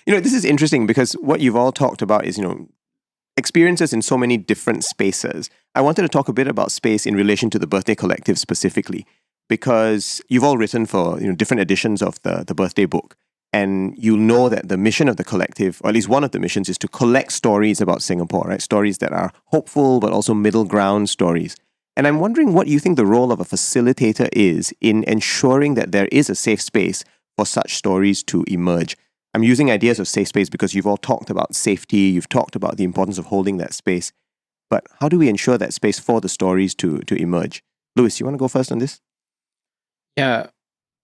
This is interesting because what you've all talked about is, experiences in so many different spaces. I wanted to talk a bit about space in relation to the Birthday Collective specifically, because you've all written for different editions of the birthday book. And you know that the mission of the collective, or at least one of the missions, is to collect stories about Singapore, right? Stories that are hopeful, but also middle ground stories. And I'm wondering what you think the role of a facilitator is in ensuring that there is a safe space for such stories to emerge. I'm using ideas of safe space because you've all talked about safety, you've talked about the importance of holding that space. But how do we ensure that space for the stories to emerge? Louis, you want to go first on this? Yeah,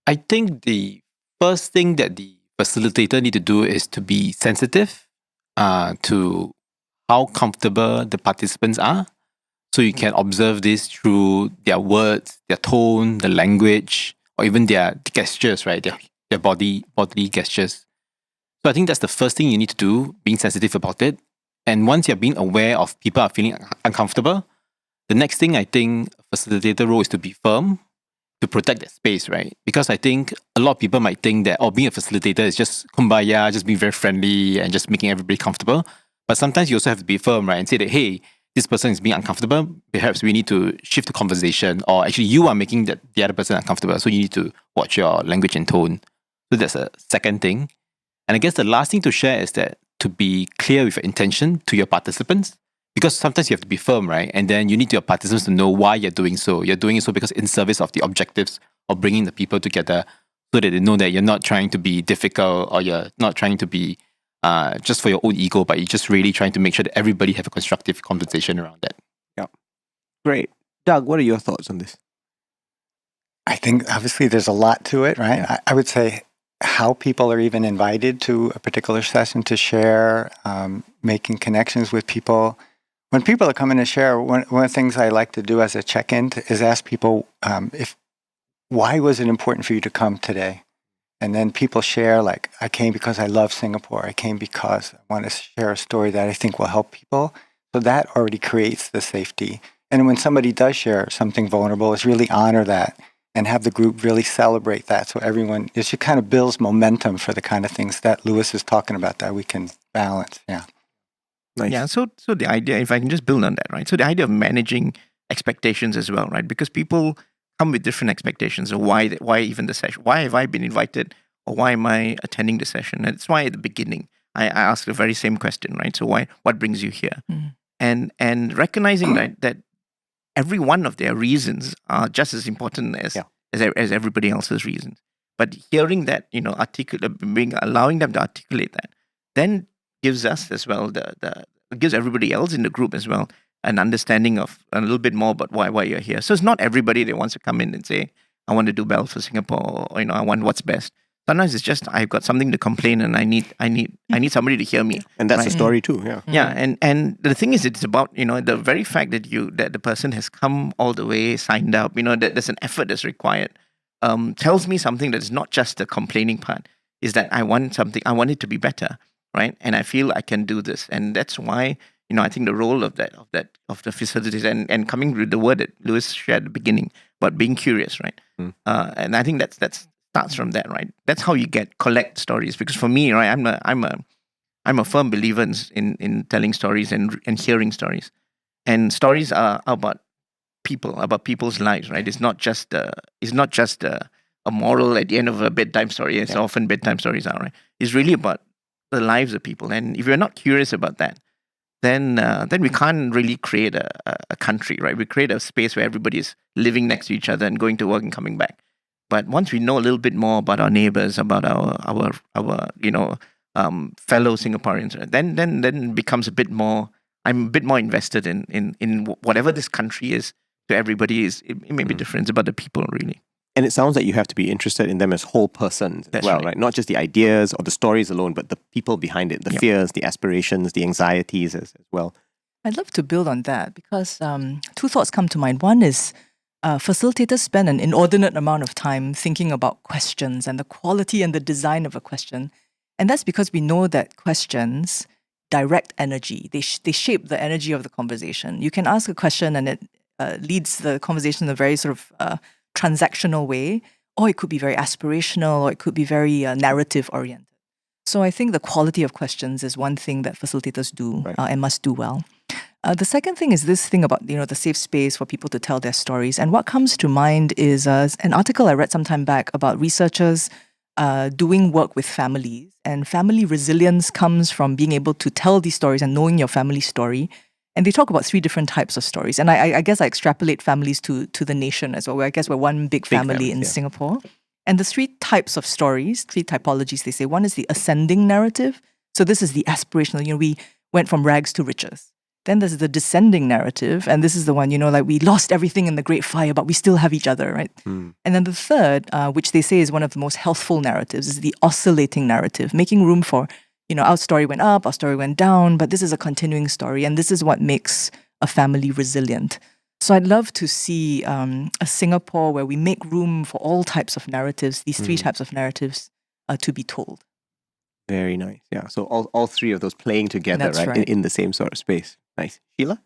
I think the first thing that the facilitator need to do is to be sensitive to how comfortable the participants are. So you can observe this through their words, their tone, the language, or even their gestures, right? Their bodily gestures. So I think that's the first thing you need to do, being sensitive about it. And once you're being aware of people are feeling uncomfortable, the next thing I think a facilitator role is to be firm, to protect that space, right? Because I think a lot of people might think that, being a facilitator is just kumbaya, just being very friendly and just making everybody comfortable. But sometimes you also have to be firm, right? And say that, hey, this person is being uncomfortable. Perhaps we need to shift the conversation, or actually you are making the other person uncomfortable. So you need to watch your language and tone. So that's a second thing. And I guess the last thing to share is that to be clear with your intention to your participants. Because sometimes you have to be firm, right? And then you need your participants to know why you're doing so. You're doing it so because in service of the objectives of bringing the people together, so that they know that you're not trying to be difficult, or you're not trying to be just for your own ego, but you're just really trying to make sure that everybody have a constructive conversation around that. Yeah. Great. Doug, what are your thoughts on this? I think obviously there's a lot to it, right? I would say how people are even invited to a particular session to share, making connections with people. When people are coming to share, one of the things I like to do as a check-in is ask people why was it important for you to come today? And then people share, like, I came because I love Singapore. I came because I want to share a story that I think will help people. So that already creates the safety. And when somebody does share something vulnerable, is really honor that and have the group really celebrate that. So everyone, it just kind of builds momentum for the kind of things that Louis is talking about that we can balance. Yeah. Nice. Yeah, so the idea, if I can just build on that, right? So the idea of managing expectations as well, right? Because people come with different expectations of why even the session, why have I been invited, or why am I attending the session? And that's why at the beginning I asked the very same question, right? So what brings you here? And recognizing that every one of their reasons are just as important as everybody else's reasons. But hearing that, allowing them to articulate that, then gives us as well gives everybody else in the group as well an understanding of a little bit more about why you're here. So it's not everybody that wants to come in and say, I want to do well for Singapore, or I want what's best. Sometimes it's just I've got something to complain and I need somebody to hear me. And that's a story too, yeah. Yeah, and the thing is, it's about the very fact that the person has come all the way, signed up, that there's an effort that's required, tells me something that is not just the complaining part. Is that I want it to be better, right? And I feel I can do this, and that's why I think the role of the facilities and coming with the word that Louis shared at the beginning about being curious, right? And I think that starts from that, right? That's how you collect stories. Because for me, right, I'm a firm believer in telling stories and hearing stories, and stories are about people, about people's lives, right? It's not just a moral at the end of a bedtime story. It's often bedtime stories are, right? It's really about the lives of people, and if you're not curious about that, then we can't really create a country, right? We create a space where everybody is living next to each other and going to work and coming back. But once we know a little bit more about our neighbors, about our fellow Singaporeans, then it becomes a bit more. I'm a bit more invested in whatever this country is to everybody. It may be different. It's about the people, really. And it sounds like you have to be interested in them as whole persons as well, right? Not just the ideas or the stories alone, but the people behind it, the fears, the aspirations, the anxieties as well. I'd love to build on that because two thoughts come to mind. One is facilitators spend an inordinate amount of time thinking about questions and the quality and the design of a question. And that's because we know that questions direct energy. They shape the energy of the conversation. You can ask a question and it leads the conversation in a very sort of transactional way, or it could be very aspirational, or it could be very narrative oriented. So I think the quality of questions is one thing that facilitators do and must do well. The second thing is this thing about the safe space for people to tell their stories. And what comes to mind is an article I read some time back about researchers doing work with families. And family resilience comes from being able to tell these stories and knowing your family story. And they talk about 3 different types of stories. And I guess I extrapolate families to the nation as well. I guess we're one big family in Singapore. And the 3 types of stories, 3 typologies, they say. One is the ascending narrative. So this is the aspirational, we went from rags to riches. Then there's the descending narrative, and this is the one, like we lost everything in the Great Fire, but we still have each other, right? And then the third, which they say is one of the most healthful narratives, is the oscillating narrative, making room for, our story went up, our story went down, but this is a continuing story, and this is what makes a family resilient. So I'd love to see a Singapore where we make room for all types of narratives, these 3 types of narratives to be told. Very nice. Yeah. So all 3 of those playing together, right? In the same sort of space. Nice. Sheila?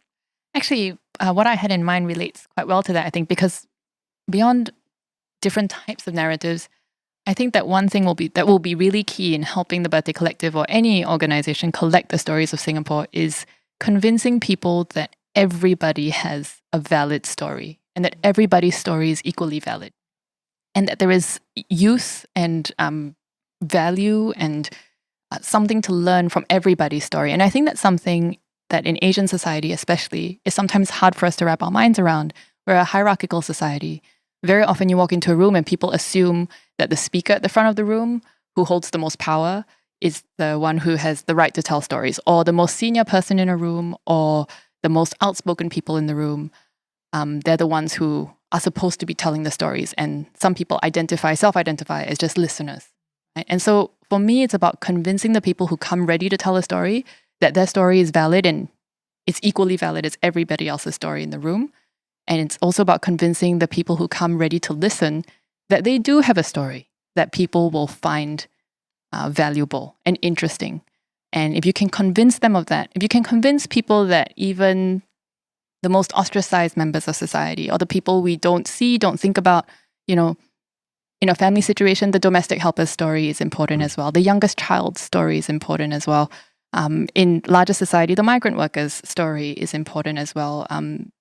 Actually, what I had in mind relates quite well to that, I think, because beyond different types of narratives, I think that one thing that will be really key in helping the Birthday Collective or any organization collect the stories of Singapore is convincing people that everybody has a valid story and that everybody's story is equally valid. And that there is use and value and something to learn from everybody's story. And I think that's something that in Asian society especially is sometimes hard for us to wrap our minds around. We're a hierarchical society. Very often you walk into a room and people assume that the speaker at the front of the room who holds the most power is the one who has the right to tell stories, or the most senior person in a room, or the most outspoken people in the room. They're the ones who are supposed to be telling the stories. And some people self-identify as just listeners. Right? And so for me, it's about convincing the people who come ready to tell a story that their story is valid and it's equally valid as everybody else's story in the room. And it's also about convincing the people who come ready to listen that they do have a story that people will find valuable and interesting. And if you can convince them of that, if you can convince people that even the most ostracized members of society or the people we don't think about, in a family situation, the domestic helper's story is important as well. The youngest child's story is important as well. In larger society, the migrant workers' story is important as well.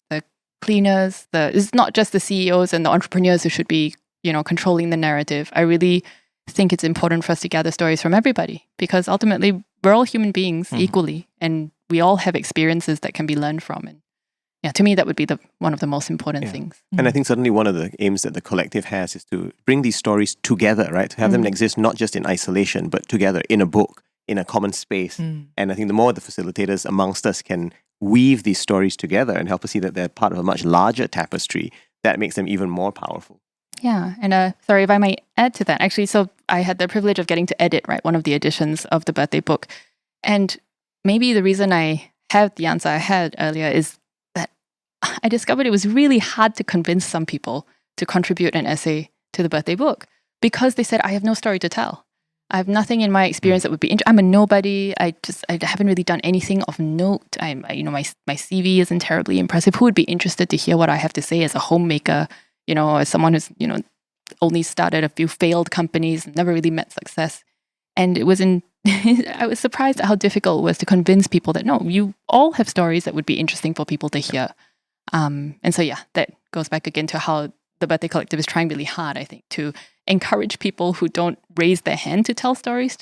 The cleaners, it's not just the CEOs and the entrepreneurs who should be, controlling the narrative. I really think it's important for us to gather stories from everybody because ultimately we're all human beings equally, and we all have experiences that can be learned from. And yeah, to me, that would be one of the most important things. And I think certainly one of the aims that the collective has is to bring these stories together, right? To have them exist not just in isolation, but together in a book, in a common space. And I think the more the facilitators amongst us can weave these stories together and help us see that they're part of a much larger tapestry, that makes them even more powerful. Yeah, and sorry if I might add to that. Actually, so I had the privilege of getting to edit, one of the editions of the birthday book. And maybe the reason I have the answer I had earlier is that I discovered it was really hard to convince some people to contribute an essay to the birthday book because they said, I have no story to tell. I have nothing in my experience that would be I'm a nobody. I haven't really done anything of note. My CV isn't terribly impressive. Who would be interested to hear what I have to say as a homemaker, as someone who's, only started a few failed companies, never really met success. And it was I was surprised at how difficult it was to convince people that no, you all have stories that would be interesting for people to hear. And so that goes back again to how the Birthday Collective is trying really hard, I think, to encourage people who don't raise their hand to tell their stories